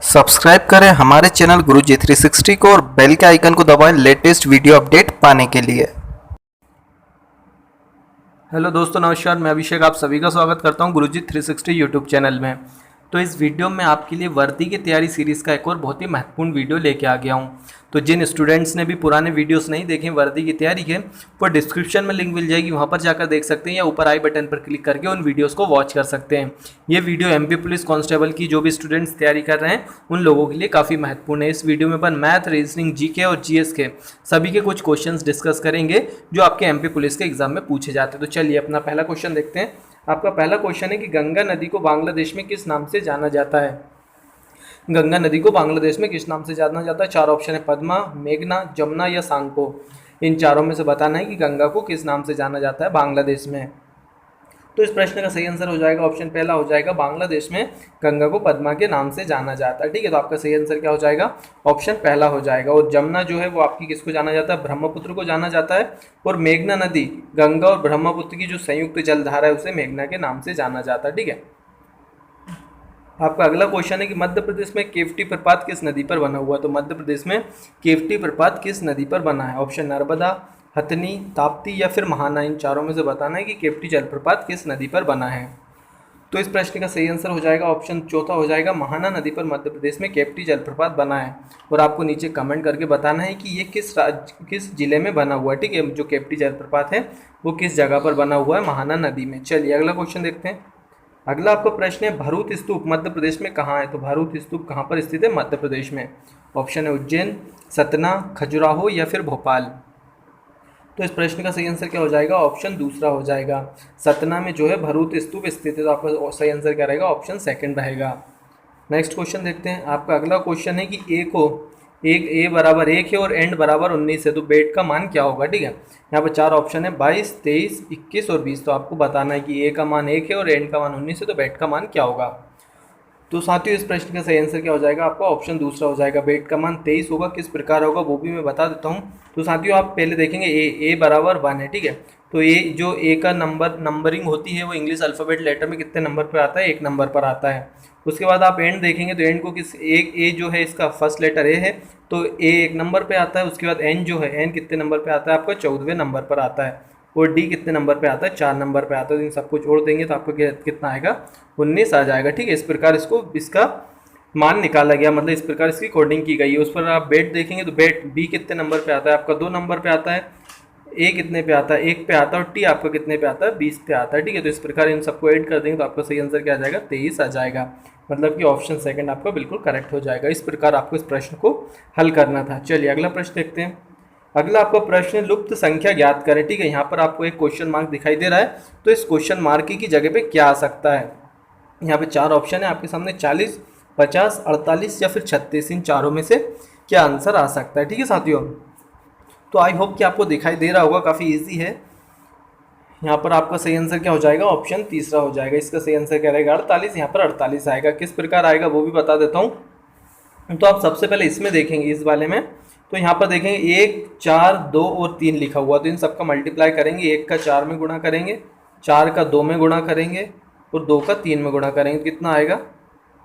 Subscribe करें हमारे channel गुरुजी 360 को और बेल के आइकन को दबाएं लेटेस्ट वीडियो अपडेट पाने के लिए। हेलो दोस्तों, नमस्कार। मैं अभिषेक आप सभी का स्वागत करता हूं गुरुजी 360 यूट्यूब चैनल में। तो इस वीडियो में आपके लिए वर्दी की तैयारी सीरीज़ का एक और बहुत ही महत्वपूर्ण वीडियो लेके आ गया हूं। तो जिन स्टूडेंट्स ने भी पुराने वीडियोस नहीं देखे वर्दी की तैयारी के, वो डिस्क्रिप्शन में लिंक मिल जाएगी, वहां पर जाकर देख सकते हैं या ऊपर आई बटन पर क्लिक करके उन वीडियोज़ को वॉच कर सकते हैं। ये वीडियो एमपी पुलिस कांस्टेबल की जो भी स्टूडेंट्स तैयारी कर रहे हैं उन लोगों के लिए काफ़ी महत्वपूर्ण है। इस वीडियो में अपन मैथ, रीजनिंग, जीके और जीएस के सभी के कुछ क्वेश्चंस डिस्कस करेंगे जो आपके एमपी पुलिस के एग्जाम में पूछे जाते हैं। तो चलिए अपना पहला क्वेश्चन देखते हैं। आपका पहला क्वेश्चन है कि गंगा नदी को बांग्लादेश में किस नाम से जाना जाता है। गंगा नदी को बांग्लादेश में किस नाम से जाना जाता है? चार ऑप्शन है, पद्मा, मेघना, जमुना या सांको। इन चारों में से बताना है कि गंगा को किस नाम से जाना जाता है बांग्लादेश में। तो इस प्रश्न का सही आंसर हो जाएगा ऑप्शन पहला हो जाएगा, बांग्लादेश में गंगा को पद्मा के नाम से जाना जाता है। ठीक है, तो आपका सही आंसर क्या हो जाएगा? ऑप्शन पहला हो जाएगा। और जमुना जो है वो आपकी किसको जाना जाता है? ब्रह्मपुत्र को जाना जाता है। और मेघना नदी गंगा और ब्रह्मपुत्र की जो संयुक्त जलधारा है उसे मेघना के नाम से जाना जाता है। ठीक है, आपका अगला क्वेश्चन है कि मध्य प्रदेश में केवटी प्रपात किस नदी पर बना हुआ है? तो मध्य प्रदेश में केवटी प्रपात किस नदी पर बना है? ऑप्शन नर्मदा, हथनी, ताप्ती या फिर महाना। इन चारों में से बताना है कि केवटी जलप्रपात किस नदी पर बना है। तो इस प्रश्न का सही आंसर हो जाएगा ऑप्शन चौथा हो जाएगा, महाना नदी पर मध्य प्रदेश में केवटी जलप्रपात बना है। और आपको नीचे कमेंट करके बताना है कि ये किस जिले में बना हुआ है। ठीक है, जो केवटी जलप्रपात है वो किस जगह पर बना हुआ है? महाना नदी में। चलिए अगला क्वेश्चन देखते हैं। अगला आपका प्रश्न है, भरूत स्तूप मध्य प्रदेश में कहाँ है? तो भरूत स्तूप कहाँ पर स्थित है मध्य प्रदेश में? ऑप्शन है उज्जैन, सतना, खजुराहो या फिर भोपाल। तो इस प्रश्न का सही आंसर क्या हो जाएगा? ऑप्शन दूसरा हो जाएगा, सतना में जो है भरूत स्तूप स्थित है। तो आपका सही आंसर क्या रहेगा? ऑप्शन सेकंड रहेगा। नेक्स्ट क्वेश्चन देखते हैं। आपका अगला क्वेश्चन है कि ए बराबर 1 है और एंड बराबर 19 है, तो बेट का मान क्या होगा? ठीक है, यहाँ पर चार ऑप्शन है, 22, 23, 21 और 20। तो आपको बताना है कि ए का मान 1 है और एंड का मान 19 है, तो बेट का मान क्या होगा? तो साथियों इस प्रश्न का सही आंसर क्या हो जाएगा? आपका ऑप्शन दूसरा हो जाएगा, बेट का मान 23 होगा। किस प्रकार होगा वो भी मैं बता देता हूँ। तो साथियों आप पहले देखेंगे ए बराबर 1 है। ठीक है, तो ए का नंबरिंग होती है वो इंग्लिश अल्फ़ाबेट लेटर में कितने नंबर पर आता है? 1 नंबर पर आता है। उसके बाद आप एंड देखेंगे तो एंड को ए जो है इसका फर्स्ट लेटर ए है, तो ए 1 नंबर पे आता है। उसके बाद एन जो है, एन कितने नंबर पे आता है? आपका 14वें नंबर पर आता है। और डी कितने नंबर पे आता है? 4 नंबर पे आता है। तो इन सबको जोड़ देंगे तो आपको कितना आएगा? 19 आ जाएगा। ठीक है, इस प्रकार इसका मान निकाला गया, मतलब इस प्रकार इसकी कोडिंग की गई है। उस पर आप बेट देखेंगे तो बेट बी कितने नंबर पे आता है? आपका 2 नंबर पे आता है। ए कितने पे आता है? 1 पे आता है। और टी आपका कितने पे आता है? 20 पे आता है। ठीक है, तो इस प्रकार इन सबको ऐड कर देंगे तो आपका सही आंसर क्या आ जाएगा? 23 आ जाएगा। मतलब कि ऑप्शन सेकंड आपका बिल्कुल करेक्ट हो जाएगा। इस प्रकार आपको इस प्रश्न को हल करना था। चलिए अगला प्रश्न देखते हैं। अगला आपका प्रश्न लुप्त संख्या ज्ञात करें। ठीक है, यहाँ पर आपको एक क्वेश्चन मार्क दिखाई दे रहा है, तो इस क्वेश्चन मार्क की जगह पे क्या आ सकता है? यहाँ पे चार ऑप्शन है आपके सामने, 40, 50, 48 या फिर 36। इन चारों में से क्या आंसर आ सकता है? ठीक है साथियों, तो आई होप कि आपको दिखाई दे रहा होगा, काफ़ी ईजी है। यहाँ पर आपका सही आंसर क्या हो जाएगा? ऑप्शन तीसरा हो जाएगा। इसका सही आंसर क्या रहेगा? 48। यहाँ पर 48 आएगा। किस प्रकार आएगा वो भी बता देता हूँ। तो आप सबसे पहले इसमें देखेंगे, इस वाले में, तो यहाँ पर देखेंगे 1, 4, 2 और 3 लिखा हुआ, तो इन सबका मल्टीप्लाई करेंगे। 1 का 4 में गुणा करेंगे, 4 का 2 में गुणा करेंगे और 2 का 3 में गुणा करेंगे। कितना आएगा?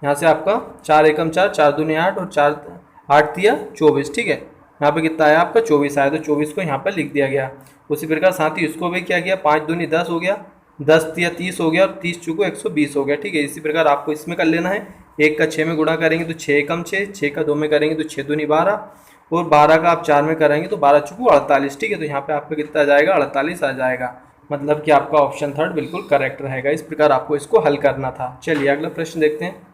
यहाँ से आपका 4 एकम 4, 4 दूनी 8 और 4 8 तिया 24। ठीक है, यहाँ पे कितना आया? आपका 24 आया, तो 24 को यहाँ पर लिख दिया गया। उसी प्रकार साथ ही इसको भी क्या किया? 5 दूनी 10 हो गया, 10 तिया 30 हो गया और 30 चौको 120 हो गया। ठीक है, इसी प्रकार आपको इसमें कर लेना है। 1 का 6 में गुणा करेंगे तो 6 एकम 6, 6 का 2 में करेंगे तो 6 दूनी 12 और 12 का आप 4 में करेंगे तो 12 चौको 48। ठीक है, तो यहाँ पे आपका कितना आ जाएगा? 48 आ जाएगा। मतलब कि आपका ऑप्शन थर्ड बिल्कुल करेक्ट रहेगा। इस प्रकार आपको इसको हल करना था। चलिए अगला प्रश्न देखते हैं।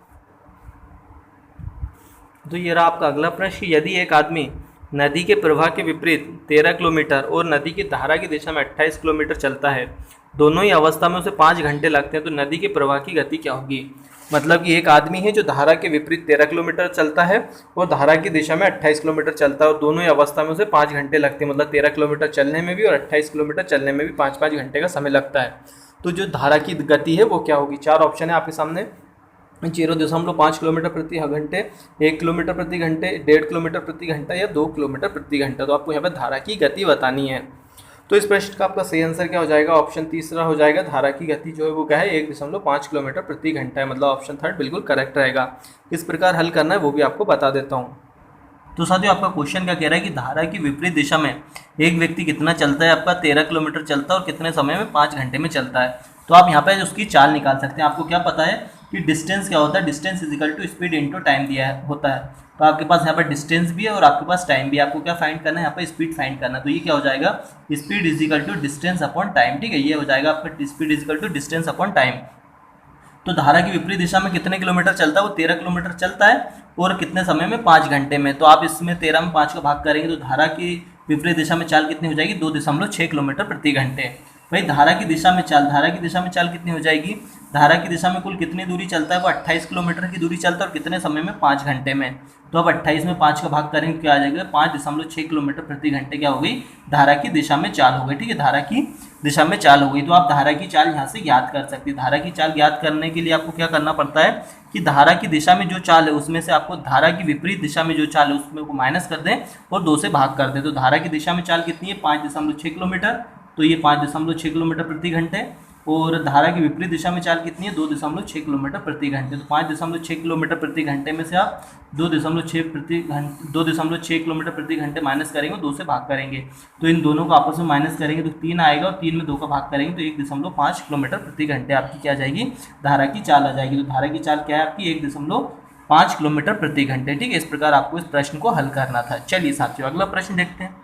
तो ये रहा आपका अगला प्रश्न, यदि एक आदमी नदी के प्रवाह के विपरीत 13 किलोमीटर और नदी की धारा की दिशा में 28 किलोमीटर चलता है, दोनों ही अवस्था में उसे 5 घंटे लगते हैं, तो नदी के प्रवाह की गति क्या होगी? मतलब कि एक आदमी है जो धारा के विपरीत 13 किलोमीटर चलता है और धारा की दिशा में 28 किलोमीटर चलता है, और दोनों ही अवस्था में उसे 5 घंटे लगते हैं। मतलब 13 किलोमीटर चलने में भी और 28 किलोमीटर चलने में भी 5-5 घंटे का समय लगता है। तो जो धारा की गति है वो क्या होगी? चार ऑप्शन है आपके सामने, 0.5 किलोमीटर प्रति घंटे, 1 किलोमीटर प्रति घंटे, 1.5 किलोमीटर प्रति घंटा या 2 किलोमीटर प्रति घंटा। तो आपको यहाँ पर धारा की गति बतानी है। तो इस प्रश्न का आपका सही आंसर क्या हो जाएगा, ऑप्शन तीसरा हो जाएगा। धारा की गति जो है वो क्या है, 1.5 किलोमीटर प्रति घंटा है, मतलब ऑप्शन थर्ड बिल्कुल करेक्ट रहेगा। किस प्रकार हल करना है वो भी आपको बता देता हूँ। तो साथियों आपका क्वेश्चन क्या कह रहा है कि धारा की विपरीत दिशा में एक व्यक्ति कितना चलता है, आपका 13 किलोमीटर चलता है और कितने समय में, 5 घंटे में चलता है। तो आप यहाँ पे उसकी चाल निकाल सकते हैं। आपको क्या पता है कि डिस्टेंस क्या होता है, distance is equal to speed into time दिया है होता है। तो आपके पास यहाँ पर डिस्टेंस भी है और आपके पास टाइम भी है। आपको क्या फाइंड करना है, यहाँ पर स्पीड फाइंड करना है। तो ये क्या हो जाएगा, speed is equal to distance upon time. ठीक है, ये हो जाएगा आपका speed is equal to distance upon time. तो धारा की विपरीत दिशा में कितने किलोमीटर चलता है, वो 13 किलोमीटर चलता है और कितने समय में, 5 घंटे में। तो आप इसमें 13 में 5 का भाग करेंगे तो धारा की विपरीत दिशा में चाल कितनी हो जाएगी, 2.6 किलोमीटर प्रति घंटे। भाई धारा की दिशा में चाल, धारा की दिशा में चाल कितनी हो जाएगी, धारा की दिशा में कुल कितनी दूरी चलता है, वो 28 किलोमीटर की दूरी चलता है और कितने समय में, 5 घंटे में। तो अब 28 में 5 का भाग करेंगे क्या आ जाएगा, 5.6 किलोमीटर प्रति घंटे क्या हो गई, धारा की दिशा में चाल हो गई। ठीक है, धारा की दिशा में चाल हो गई। तो आप धारा की चाल यहाँ से ज्ञात कर सकते हैं। धारा की चाल ज्ञात करने के लिए आपको क्या करना पड़ता है कि धारा की दिशा में जो चाल है उसमें से आपको धारा की विपरीत दिशा में जो चाल है उसमें को माइनस कर दें और 2 से भाग कर दें। तो धारा की दिशा में चाल कितनी है, 5.6 किलोमीटर। तो ये 5.6 किलोमीटर प्रति घंटे और धारा की विपरीत दिशा में चाल कितनी है, 2.6 किलोमीटर प्रति घंटे। तो 5.6 किलोमीटर प्रति घंटे में से आप 2.6 किलोमीटर प्रति घंटे माइनस करेंगे, 2 से भाग करेंगे। तो इन दोनों को आपस में माइनस करेंगे तो 3 आएगा और 3 में 2 का भाग करेंगे तो 1.5 किलोमीटर प्रति घंटे आपकी क्या आ जाएगी, धारा की चाल आ जाएगी। तो धारा की चाल क्या है आपकी, 1.5 किलोमीटर प्रति घंटे। ठीक है, इस प्रकार आपको इस प्रश्न को हल करना था। चलिए साथियों अगला प्रश्न देखते हैं।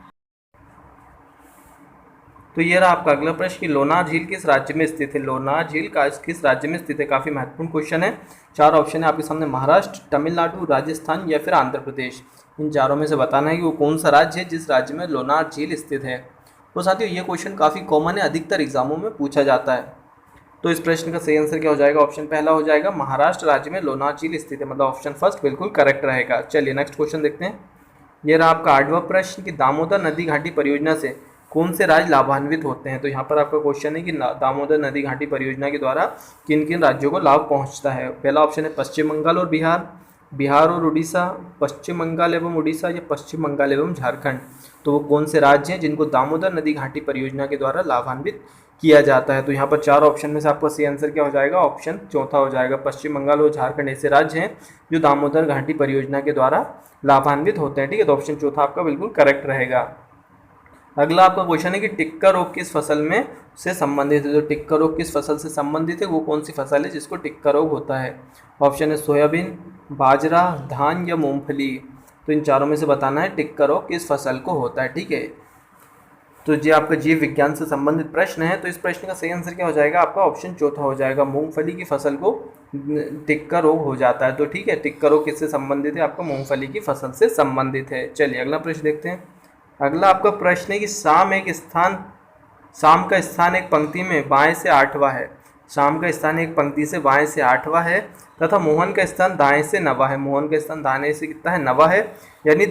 तो ये रहा आपका अगला प्रश्न कि लोनार झील किस राज्य में स्थित है। लोनार झील का किस राज्य में स्थित है, काफ़ी महत्वपूर्ण क्वेश्चन है। 4 ऑप्शन है आपके सामने, महाराष्ट्र, तमिलनाडु, राजस्थान या फिर आंध्र प्रदेश। इन चारों में से बताना है कि वो कौन सा राज्य है जिस राज्य में लोनार झील स्थित है। तो साथियों ये क्वेश्चन काफ़ी कॉमन है, अधिकतर एग्जामों में पूछा जाता है। तो इस प्रश्न का सही आंसर क्या हो जाएगा, ऑप्शन पहला हो जाएगा, महाराष्ट्र राज्य में लोनार झील स्थित है, मतलब ऑप्शन फर्स्ट बिल्कुल करेक्ट रहेगा। चलिए नेक्स्ट क्वेश्चन देखते हैं। ये रहा आपका 8वां प्रश्न कि दामोदर नदी घाटी परियोजना से कौन से राज्य लाभान्वित होते हैं। तो यहाँ पर आपका क्वेश्चन है कि दामोदर नदी घाटी परियोजना के द्वारा किन किन राज्यों को लाभ पहुँचता है। पहला ऑप्शन है पश्चिम बंगाल और बिहार, बिहार और उड़ीसा, पश्चिम बंगाल एवं उड़ीसा या पश्चिम बंगाल एवं झारखंड। तो वो कौन से राज्य हैं जिनको दामोदर नदी घाटी परियोजना के द्वारा लाभान्वित किया जाता है। तो यहाँ पर 4 ऑप्शन में से आपका सही आंसर क्या हो जाएगा, ऑप्शन चौथा हो जाएगा। पश्चिम बंगाल और झारखंड ऐसे राज्य हैं जो दामोदर घाटी परियोजना के द्वारा लाभान्वित होते हैं। ठीक है, तो ऑप्शन चौथा आपका बिल्कुल करेक्ट रहेगा। अगला आपका क्वेश्चन है कि टिक्का रोग किस फसल में से संबंधित है। तो टिक्का रोग किस फसल से संबंधित है, वो कौन सी फसल है जिसको टिक्का रोग होता है। ऑप्शन है सोयाबीन, बाजरा, धान या मूंगफली। तो इन चारों में से बताना है टिक्का रोग किस फसल को होता है। ठीक है, तो ये आपका जीव विज्ञान से संबंधित प्रश्न है। तो इस प्रश्न का सही आंसर क्या हो जाएगा, आपका ऑप्शन चौथा हो जाएगा, मूंगफली की फसल को टिक्का रोग हो जाता है। तो ठीक है, टिक्का रोग किससे संबंधित है, आपका मूंगफली की फसल से संबंधित है। चलिए अगला प्रश्न देखते हैं। अगला आपका प्रश्न है कि शाम का स्थान एक पंक्ति में बाएं से 8वां है। शाम का स्थान एक पंक्ति से बाएं से 8वां है तथा मोहन का स्थान दाएं से 9वां है। मोहन का स्थान दाएं से कितना है, 9वां है। यदि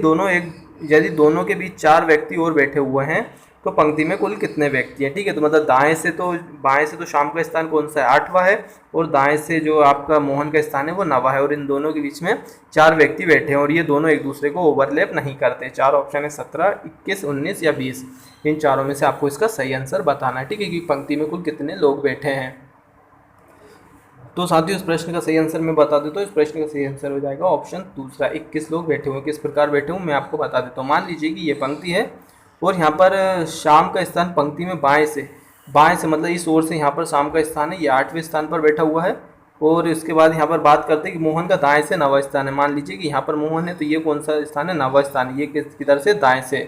दोनों के बीच 4 व्यक्ति और बैठे हुए हैं तो पंक्ति में कुल कितने व्यक्ति हैं। ठीक है, तो मतलब बाएं से तो शाम का स्थान कौन सा है, 8वां है और दाएं से जो आपका मोहन का स्थान है वो 9वां है और इन दोनों के बीच में 4 व्यक्ति बैठे हैं और ये दोनों एक दूसरे को ओवरलैप नहीं करते। 4 ऑप्शन है 17, 21, 19 या 20। इन चारों में से आपको इसका सही आंसर बताना है। ठीक है, कि पंक्ति में कुल कितने लोग बैठे हैं। तो साथियों इस प्रश्न का सही आंसर मैं बता देता हूँ। इस प्रश्न का सही आंसर हो जाएगा ऑप्शन दूसरा, 21 लोग बैठे हुए। किस प्रकार बैठे हुए मैं आपको बता देता हूँ। मान लीजिए कि ये पंक्ति है और यहाँ पर शाम का स्थान पंक्ति में बाएं से मतलब इस ओर से यहाँ पर शाम का स्थान है, ये 8वें स्थान पर बैठा हुआ है। और इसके बाद यहाँ पर बात करते हैं कि मोहन का दाएं से 9वां स्थान है। मान लीजिए कि यहाँ पर मोहन है तो ये कौन सा स्थान है, 9वां स्थान है। ये किधर से, दाएं से।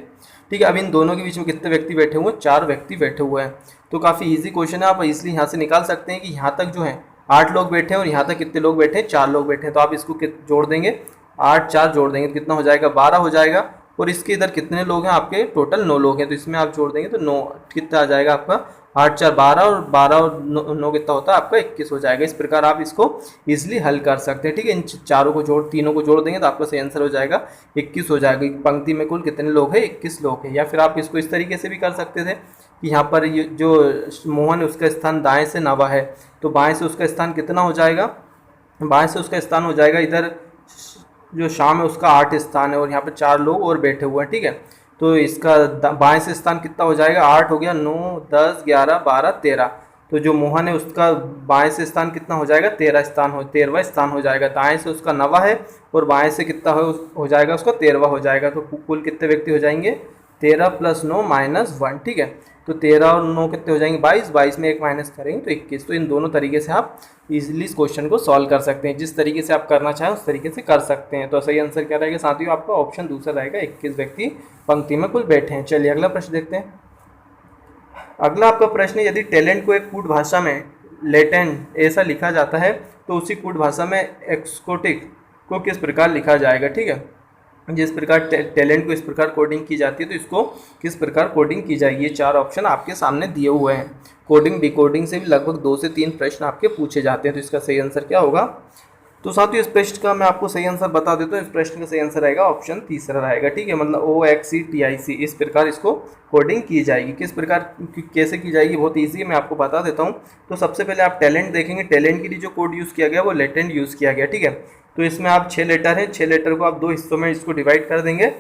ठीक है, अब इन दोनों के बीच में कितने व्यक्ति बैठे हुए हैं, 4 व्यक्ति बैठे हुए हैं। तो काफ़ी ईजी क्वेश्चन है, आप इसलिए यहाँ से निकाल सकते हैं कि यहाँ तक जो है 8 लोग बैठे हैं और यहाँ तक कितने लोग बैठे हैं, 4 लोग बैठे हैं। तो आप इसको जोड़ देंगे, 8 4 जोड़ देंगे तो कितना हो जाएगा, 12 हो जाएगा। और इसके इधर कितने लोग हैं, आपके टोटल 9 लोग हैं। तो इसमें आप जोड़ देंगे तो 9 कितना आ जाएगा आपका, 8 4 12 और 12 और 9 कितना होता है आपका, 21 हो जाएगा। इस प्रकार आप इसको इजीली हल कर सकते हैं। ठीक है, इन चारों को तीनों को जोड़ देंगे तो आपका सही आंसर हो जाएगा 21 हो जाएगा। पंक्ति में कुल कितने लोग हैं, 21 लोग हैं। या फिर आप इसको इस तरीके से भी कर सकते थे कि यहाँ पर ये जो मोहन है उसका स्थान दाएँ से 9वां है तो बाएँ से उसका स्थान कितना हो जाएगा, बाएँ से उसका स्थान हो जाएगा इधर जो शाम है उसका 8 स्थान है और यहाँ पर 4 लोग और बैठे हुए हैं। ठीक है, तो इसका बाएं से स्थान कितना हो जाएगा, 8 हो गया, 9 10 11 12 13। तो जो मोहन है उसका बाएं से स्थान कितना हो जाएगा, 13वां स्थान हो जाएगा। दाएं से उसका 9वां है और बाएं से कितना हो जाएगा उसका 13वां हो जाएगा। तो कुल कितने व्यक्ति हो जाएंगे, 13 + 9 - 1, ठीक है। तो 13 और 9 कितने हो जाएंगे, 22, 22 में 1 माइनस करेंगे तो 21। तो इन दोनों तरीके से आप इजीली इस क्वेश्चन को सॉल्व कर सकते हैं। जिस तरीके से आप करना चाहें उस तरीके से कर सकते हैं। तो सही आंसर क्या रहेगा साथियों, आपका ऑप्शन दूसरा रहेगा, 21 व्यक्ति पंक्ति में कुल बैठे हैं। चलिए अगला प्रश्न देखते हैं। अगला आपका प्रश्न है, यदि टैलेंट को एक कूट भाषा में लेटेंट ऐसा लिखा जाता है तो उसी कूट भाषा में एक्सकोटिक को किस प्रकार लिखा जाएगा, ठीक है। जिस प्रकार टैलेंट को इस प्रकार कोडिंग की जाती है तो इसको किस प्रकार कोडिंग की जाएगी। ये 4 ऑप्शन आपके सामने दिए हुए हैं। कोडिंग डिकोडिंग से भी लगभग 2 से 3 प्रश्न आपके पूछे जाते हैं। तो इसका सही आंसर क्या होगा, तो साथियों इस प्रश्न का मैं आपको सही आंसर बता देता हूँ। इस प्रश्न का सही आंसर रहेगा ऑप्शन तीसरा रहेगा, ठीक है। मतलब OXCTIC इस प्रकार इसको कोडिंग की जाएगी। किस प्रकार कैसे की जाएगी, बहुत ईजी है, मैं आपको बता देता हूँ। तो सबसे पहले आप टैलेंट देखेंगे, टैलेंट के लिए जो कोड यूज़ किया गया वो लेटेंट यूज़ किया गया, ठीक है। तो इसमें आप 6 लेटर हैं, 6 लेटर को आप 2 हिस्सों में इसको डिवाइड कर देंगे।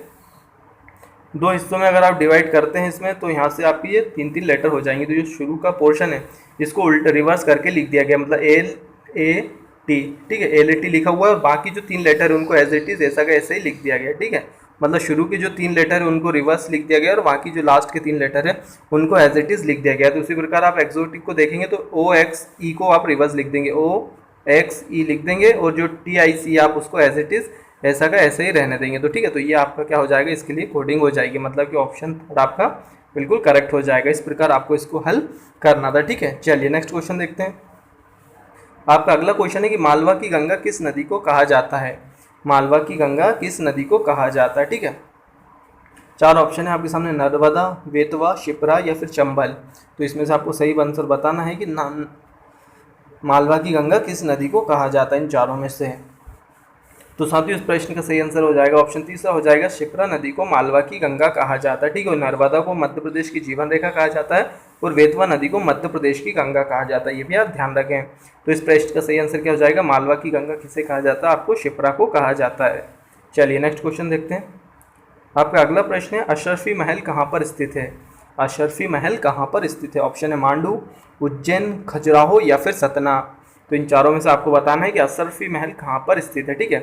2 हिस्सों में अगर आप डिवाइड करते हैं इसमें तो यहाँ से आपकी ये 3-3 लेटर हो जाएंगे। तो जो शुरू का पोर्शन है इसको उल्टा रिवर्स करके लिख दिया गया, मतलब LAT, ठीक है, LAT लिखा हुआ है और बाकी जो 3 लेटर है उनको एज इट इज़ ऐसा का ऐसे ही लिख दिया गया, ठीक है। मतलब शुरू के जो 3 लेटर है उनको रिवर्स लिख दिया गया और बाकी जो लास्ट के 3 लेटर है उनको एज इट इज़ लिख दिया गया। तो उसी प्रकार आप एक्सोटिक को देखेंगे तो OXE को आप रिवर्स लिख देंगे, OXE लिख देंगे और जो TIC आप उसको एज इट इज़ ऐसा का ऐसे ही रहने देंगे। तो ठीक है, तो ये आपका क्या हो जाएगा, इसके लिए कोडिंग हो जाएगी, मतलब कि ऑप्शन आपका बिल्कुल करेक्ट हो जाएगा। इस प्रकार आपको इसको हल करना था, ठीक है। चलिए नेक्स्ट क्वेश्चन देखते हैं। आपका अगला क्वेश्चन है कि मालवा की गंगा किस नदी को कहा जाता है। मालवा की गंगा किस नदी को कहा जाता है, ठीक है। 4 ऑप्शन है आपके सामने, नर्मदा, बेतवा, शिप्रा या फिर चंबल। तो इसमें से आपको सही आंसर बताना है कि मालवा की गंगा किस नदी को कहा जाता है इन चारों में से। तो साथियों इस प्रश्न का सही आंसर हो जाएगा ऑप्शन तीसरा हो जाएगा, शिप्रा नदी को मालवा की गंगा कहा जाता है, ठीक है। नर्मदा को मध्य प्रदेश की जीवन रेखा कहा जाता है और बेतवा नदी को मध्य प्रदेश की गंगा कहा जाता है, ये भी आप ध्यान रखें। तो इस प्रश्न का सही आंसर क्या हो जाएगा, मालवा की गंगा किसे कहा जाता है, आपको शिप्रा को कहा जाता है। चलिए नेक्स्ट क्वेश्चन देखते हैं। आपका अगला प्रश्न है, अशरफी महल कहाँ पर स्थित है। अशरफी महल कहाँ पर स्थित है। ऑप्शन है मांडू, उज्जैन, खजुराहो या फिर सतना। तो इन चारों में से आपको बताना है कि अशरफी महल कहाँ पर स्थित है, ठीक है।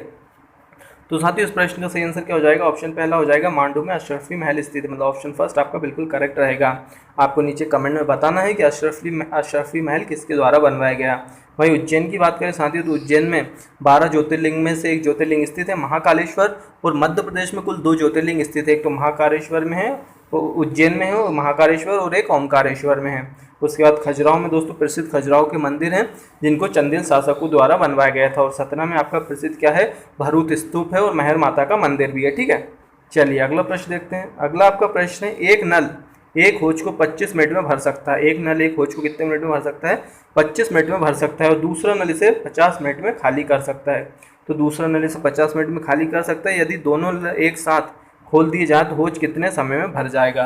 तो साथियों इस प्रश्न का सही आंसर क्या हो जाएगा, ऑप्शन पहला हो जाएगा, मांडू में अशरफी महल स्थित है, मतलब ऑप्शन फर्स्ट आपका बिल्कुल करेक्ट रहेगा। आपको नीचे कमेंट में बताना है कि अशरफी महल किसके द्वारा बनवाया गया। वहीं उज्जैन की बात करें साथियों तो उज्जैन में 12 ज्योतिर्लिंग में से एक ज्योतिर्लिंग स्थित है, महाकालेश्वर। और मध्य प्रदेश में कुल 2 ज्योतिर्लिंग स्थित है, एक तो महाकालेश्वर में है, उज्जैन में है, और महाकालेश्वर, और एक ओमकारेश्वर में है। उसके बाद खजुराहो में दोस्तों प्रसिद्ध खजुराहो के मंदिर हैं जिनको चंदेल शासकों द्वारा बनवाया गया था। और सतना में आपका प्रसिद्ध क्या है, भरूत स्तूप है और मेहर माता का मंदिर भी है, ठीक है। चलिए अगला प्रश्न देखते हैं। अगला आपका प्रश्न है, एक नल एक हौज को 25 मिनट में भर सकता है। एक नल एक हौज को कितने मिनट में भर सकता है, 25 मिनट में भर सकता है। और दूसरा नल इसे 50 मिनट में खाली कर सकता है। तो दूसरा नल इसे 50 मिनट में खाली कर सकता है। यदि दोनों एक साथ खोल दिए जाए तो हौज कितने समय में भर जाएगा।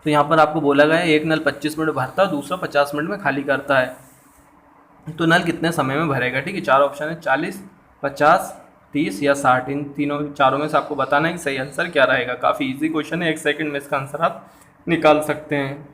तो यहाँ पर आपको बोला गया है एक नल 25 मिनट भरता है, दूसरा 50 मिनट में खाली करता है। तो नल कितने समय में भरेगा, ठीक है। 4 ऑप्शन है, 40, 50, 30 या 60। इन चारों में से आपको बताना है कि सही आंसर क्या रहेगा। काफ़ी इजी क्वेश्चन है, 1 सेकंड में इसका आंसर आप निकाल सकते हैं।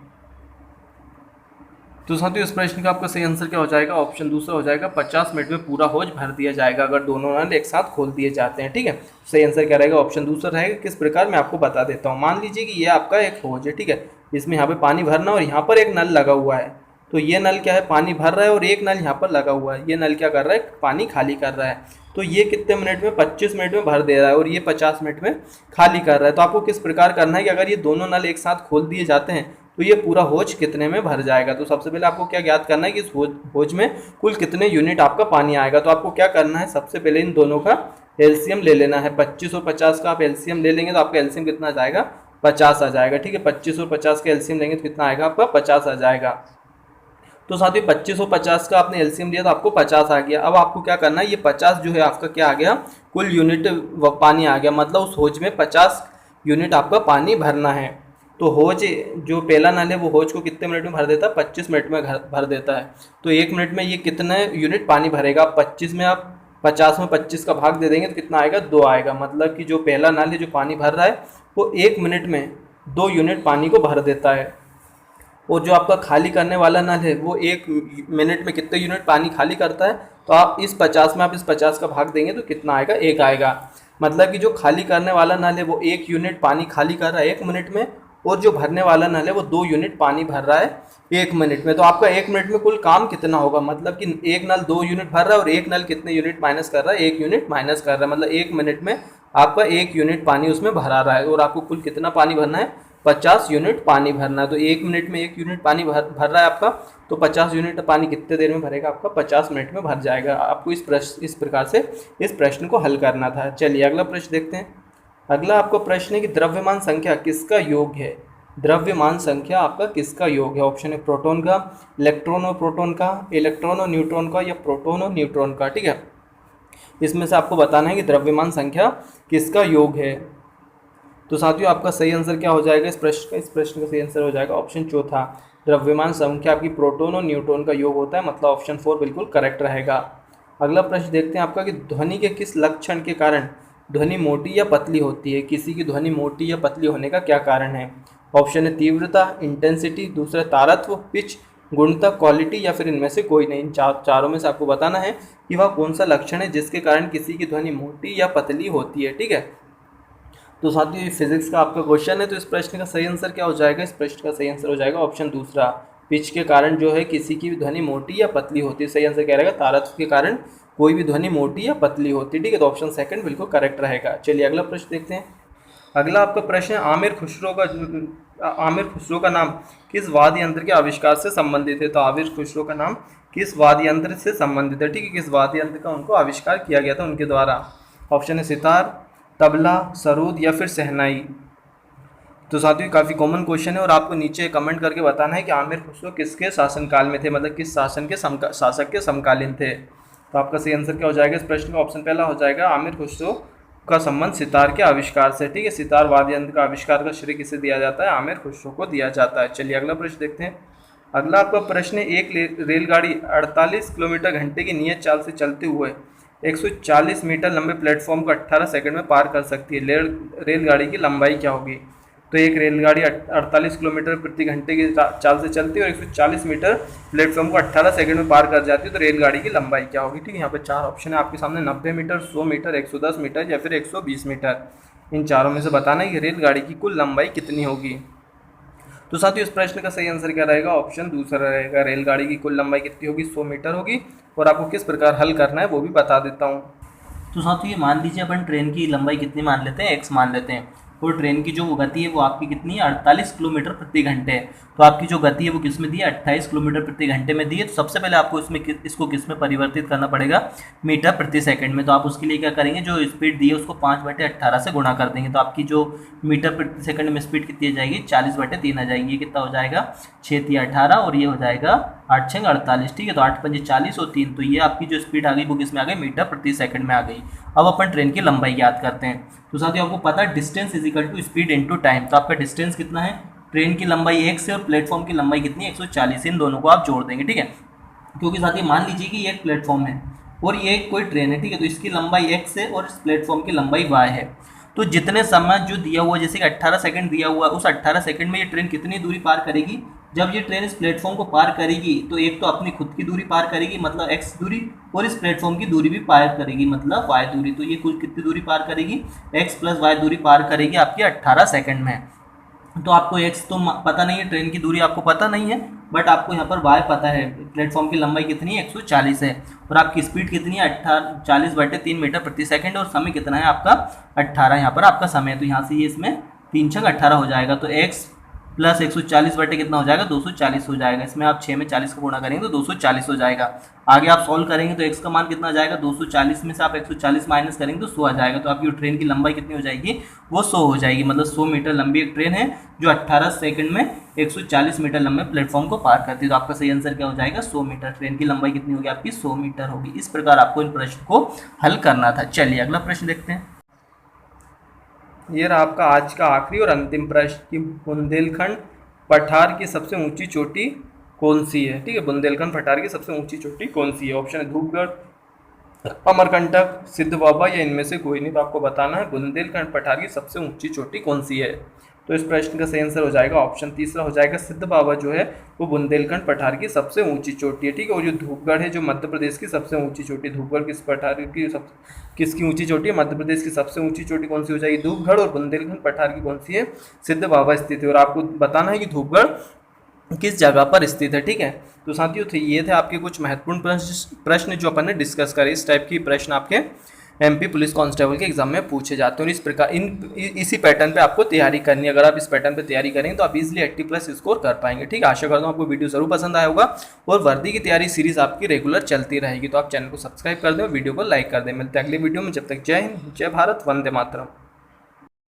तो साथियों इस प्रश्न का आपका सही आंसर क्या हो जाएगा, ऑप्शन दूसरा हो जाएगा, 50 मिनट में पूरा हौज भर दिया जाएगा अगर दोनों नल एक साथ खोल दिए जाते हैं, ठीक है। सही आंसर क्या रहेगा, ऑप्शन दूसरा रहेगा। किस प्रकार मैं आपको बता देता हूँ। मान लीजिए कि ये आपका एक हौज है, ठीक है। इसमें यहाँ पे पानी भरना और यहाँ पर एक नल लगा हुआ है। तो ये नल क्या है, पानी भर रहा है और एक नल यहाँ पर लगा हुआ है। ये नल क्या कर रहा है, पानी खाली कर रहा है। तो ये कितने मिनट में, 25 मिनट में भर दे रहा है और ये 50 मिनट में खाली कर रहा है। तो आपको किस प्रकार करना है कि अगर ये दोनों नल एक साथ खोल दिए जाते हैं तो ये पूरा हौज कितने में भर जाएगा। तो सबसे पहले आपको क्या ज्ञात करना है कि इस हौज में कुल कितने यूनिट आपका पानी आएगा। तो आपको क्या करना है, सबसे पहले इन दोनों का एलसीएम ले लेना है। 25 और 50 का आप एलसीएम ले लेंगे तो आपका एलसीएम कितना आ जाएगा, 50 आ जाएगा, ठीक है। 25 और 50 का एलसीएम लेंगे तो कितना आएगा आपका, 50 आ जाएगा। तो साथियों 25 और 50 का आपने एलसीएम लिया तो आपको 50 आ गया। अब आपको क्या करना है, ये 50 जो है आपका क्या आ गया, कुल यूनिट पानी आ गया। मतलब उस हौज में 50 यूनिट आपका पानी भरना है। तो हौज जो पहला नल है वो हौज को कितने मिनट में भर देता है, 25 मिनट में भर देता है। तो 1 मिनट में ये कितने यूनिट पानी भरेगा, 25 में आप 50 में 25 का भाग दे देंगे तो कितना आएगा, 2 आएगा। मतलब कि जो पहला नल है जो पानी भर रहा है वो 1 मिनट में 2 यूनिट पानी को भर देता है, और जो आपका खाली करने वाला नल है वो 1 मिनट में कितने यूनिट पानी खाली करता है। तो आप इस 50 में आप इस 50 का भाग देंगे तो कितना आएगा, 1 आएगा। मतलब कि जो खाली करने वाला नल है वो 1 यूनिट पानी खाली कर रहा है 1 मिनट में, और जो भरने वाला नल है वो 2 यूनिट पानी भर रहा है 1 मिनट में। तो आपका 1 मिनट में कुल काम कितना होगा, मतलब कि एक नल 2 यूनिट भर रहा है और एक नल कितने यूनिट माइनस कर रहा है, 1 यूनिट माइनस कर रहा है। मतलब 1 मिनट में आपका 1 यूनिट पानी उसमें भरा रहा है, और आपको कुल कितना पानी भरना है, 50 यूनिट पानी भरना है। तो 1 मिनट में 1 यूनिट पानी भर रहा है आपका, तो 50 यूनिट पानी कितने देर में भरेगा, आपका 50 मिनट में भर जाएगा। आपको इस प्रकार से इस प्रश्न को हल करना था। चलिए अगला प्रश्न देखते हैं। अगला आपको प्रश्न है कि द्रव्यमान संख्या किसका योग है। द्रव्यमान संख्या आपका किसका योग है। ऑप्शन है प्रोटॉन का, इलेक्ट्रॉन और प्रोटॉन का, इलेक्ट्रॉन और न्यूट्रॉन का, या प्रोटॉन और न्यूट्रॉन का। ठीक है, इसमें से आपको बताना है कि द्रव्यमान संख्या किसका योग है। तो साथियों आपका सही आंसर क्या हो जाएगा इस प्रश्न का, इस प्रश्न का सही आंसर हो जाएगा ऑप्शन चौथा, द्रव्यमान संख्या आपकी प्रोटॉन और न्यूट्रॉन का योग होता है। मतलब ऑप्शन 4 बिल्कुल करेक्ट रहेगा। अगला प्रश्न देखते हैं आपका कि ध्वनि के किस लक्षण के कारण ध्वनि मोटी या पतली होती है। किसी की ध्वनि मोटी या पतली होने का क्या कारण है। ऑप्शन है तीव्रता, इंटेंसिटी, दूसरा तारत्व, पिच, गुणता, क्वालिटी, या फिर इनमें से कोई नहीं। इन चारों में से आपको बताना है कि वह कौन सा लक्षण है जिसके कारण किसी की ध्वनि मोटी या पतली होती है। ठीक है, तो साथियों ये फिजिक्स का आपका क्वेश्चन है। तो इस प्रश्न का सही आंसर क्या हो जाएगा, इस प्रश्न का सही आंसर हो जाएगा ऑप्शन दूसरा, पिच के कारण जो है किसी की भी ध्वनि मोटी या पतली होती है। सही आंसर क्या रहेगा, तारत्व के कारण कोई भी ध्वनि मोटी या पतली होती है। ठीक है, तो ऑप्शन सेकंड बिल्कुल करेक्ट रहेगा। चलिए अगला प्रश्न देखते हैं। अगला आपका प्रश्न है आमिर खुसरो का नाम किस वाद्य यंत्र के आविष्कार से संबंधित है। तो आमिर खुसरो का नाम किस वाद्य यंत्र से संबंधित है। ठीक है, किस वाद्य यंत्र का उनको आविष्कार किया गया था उनके द्वारा। ऑप्शन है सितार, तबला, सरोद, या फिर शहनाई। तो साथियों काफ़ी कॉमन क्वेश्चन है, और आपको नीचे कमेंट करके बताना है कि आमिर खुसरो किसके शासनकाल में थे, मतलब किस शासक के समकालीन थे। तो आपका सही आंसर क्या हो जाएगा इस प्रश्न का, ऑप्शन पहला हो जाएगा, आमिर खुसरो का संबंध सितार के आविष्कार से। ठीक है, सितार वाद्य यंत्र का आविष्कार का श्रेय किसे दिया जाता है, आमिर खुसरो को दिया जाता है। चलिए अगला प्रश्न देखते हैं। अगला आपका प्रश्न है एक रेलगाड़ी 48 किलोमीटर घंटे की नियत चाल से चलते हुए 140 मीटर लंबे प्लेटफॉर्म को 18 सेकंड में पार कर सकती है। रेलगाड़ी की लंबाई क्या होगी। तो एक रेलगाड़ी 48 किलोमीटर प्रति घंटे की चाल से चलती है और 140 मीटर प्लेटफॉर्म को 18 सेकंड में पार कर जाती है, तो रेलगाड़ी की लंबाई क्या होगी। ठीक है, यहाँ पे 4 ऑप्शन है आपके सामने, 90 मीटर, 100 मीटर, 110 मीटर, या फिर 120 मीटर। इन चारों में से बताना है कि रेलगाड़ी की कुल लंबाई कितनी होगी। तो साथियों इस प्रश्न का सही आंसर क्या रहेगा, ऑप्शन दूसरा रहेगा, रेलगाड़ी की कुल लंबाई कितनी होगी, 100 मीटर होगी। और आपको किस प्रकार हल करना है वो भी बता देता हूँ। तो साथियों ये मान लीजिए अपन ट्रेन की लंबाई कितनी मान लेते हैं, x मान लेते हैं, और ट्रेन की जो गति है वो आपकी कितनी है, 48 किलोमीटर प्रति घंटे है। तो आपकी जो गति है वो किस में दी है, 28 किलोमीटर प्रति घंटे में दी है। तो सबसे पहले आपको इसको किस में परिवर्तित करना पड़ेगा, मीटर प्रति सेकंड में। तो आप उसके लिए क्या करेंगे, जो स्पीड दी है उसको 5/18 से गुणा कर देंगे। तो आपकी जो मीटर प्रति सेकंड में स्पीड कितनी आ जाएगी, 40/3 आ जाएगी। ये कितना हो जाएगा, 6×3 18, और ये हो जाएगा 8×6 48। ठीक है, तो 8×5 40 और 3, तो ये आपकी जो स्पीड आ गई वो किस में आ गई, मीटर प्रति सेकंड में आ गई। अब अपन ट्रेन की लंबाई याद करते हैं। तो साथियों आपको पता है distance is equal to speed into time. तो आपका डिस्टेंस कितना है, ट्रेन की लंबाई 1 से और प्लेटफॉर्म की लंबाई कितनी है, 140। इन दोनों को आप जोड़ देंगे। ठीक है, क्योंकि साथियों मान लीजिए कि ये एक प्लेटफॉर्म है और ये एक कोई ट्रेन है। ठीक है, तो इसकी लंबाई x है और इस प्लेटफॉर्म की लंबाई y है। तो जितने समय जो दिया हुआ, जैसे कि 18 सेकंड दिया हुआ, उस 18 सेकंड में ये ट्रेन कितनी दूरी पार करेगी। जब ये ट्रेन इस प्लेटफॉर्म को पार करेगी तो एक तो अपनी खुद की दूरी पार करेगी मतलब x दूरी, और इस प्लेटफॉर्म की दूरी भी पार करेगी मतलब y दूरी। तो ये कुल कितनी दूरी पार करेगी, x + y दूरी पार करेगी आपकी 18 सेकंड में। तो आपको x तो पता नहीं है, ट्रेन की दूरी आपको पता नहीं है, बट आपको यहाँ पर y पता है। प्लेटफॉर्म की लंबाई कितनी है, 140 है, और आपकी स्पीड कितनी है, 40/3 मीटर प्रति सेकंड, और समय कितना है आपका 18। यहाँ पर आपका समय है, तो यहाँ से ये इसमें 3×6 18 हो जाएगा। तो x + 140 बटे कितना हो जाएगा, 240 हो जाएगा। इसमें आप 6 में 40 का गुणा करेंगे तो 240 हो जाएगा। आगे आप सॉल्व करेंगे तो x का मान कितना आ जाएगा, 240 में से आप 140 माइनस करेंगे तो 100 आ जाएगा। तो आपकी ट्रेन की लंबाई कितनी हो जाएगी, वो 100 हो जाएगी। मतलब 100 मीटर लंबी एक ट्रेन है जो 18 सेकंड में 140 मीटर लंबे प्लेटफॉर्म को पार करती है। तो आपका सही आंसर क्या हो जाएगा, 100 मीटर। ट्रेन की लंबाई कितनी होगी आपकी, 100 मीटर होगी। इस प्रकार आपको इन प्रश्न को हल करना था। चलिए अगला प्रश्न देखते हैं। ये रहा आपका आज का आखिरी और अंतिम प्रश्न कि बुंदेलखंड पठार की सबसे ऊंची चोटी कौन सी है। ठीक है, बुंदेलखंड पठार की सबसे ऊंची चोटी कौन सी है। ऑप्शन है धूपगढ़, अमरकंटक, सिद्ध बाबा या इनमें से कोई नहीं। तो आपको बताना है बुंदेलखंड पठार की सबसे ऊंची चोटी कौन सी है। तो इस प्रश्न का सही आंसर हो जाएगा ऑप्शन तीसरा हो जाएगा, सिद्ध बाबा जो है वो बुंदेलखंड पठार की सबसे ऊंची चोटी है। ठीक है। और जो धूपगढ़ है जो मध्य प्रदेश की सबसे ऊंची चोटी, धूपगढ़ किस पठार की किसकी ऊंची चोटी है? मध्य प्रदेश की सबसे ऊंची चोटी कौन सी हो जाएगी? धूपगढ़। और बुंदेलखंड पठार की कौन सी है? सिद्ध बाबा स्थित है। और आपको बताना है कि धूपगढ़ किस जगह पर स्थित है। ठीक है। तो साथियों ये थे आपके कुछ महत्वपूर्ण प्रश्न जो अपन ने डिस्कस करे। इस टाइप की प्रश्न आपके एमपी पुलिस कांस्टेबल के एग्जाम में पूछे जाते हैं। और इस प्रकार इसी पैटर्न पे आपको तैयारी करनी है। अगर आप इस पैटर्न पे तैयारी करेंगे तो आप इजीली 80+ स्कोर कर पाएंगे। ठीक है। आशा करता हूँ आपको वीडियो जरूर पसंद आया होगा और वर्दी की तैयारी सीरीज आपकी रेगुलर चलती रहेगी। तो आप चैनल को सब्सक्राइब कर दें और वीडियो को लाइक कर दें। मिलते हैं अगले वीडियो में। जब तक जय हिंद, जय भारत, वंदे मातरम।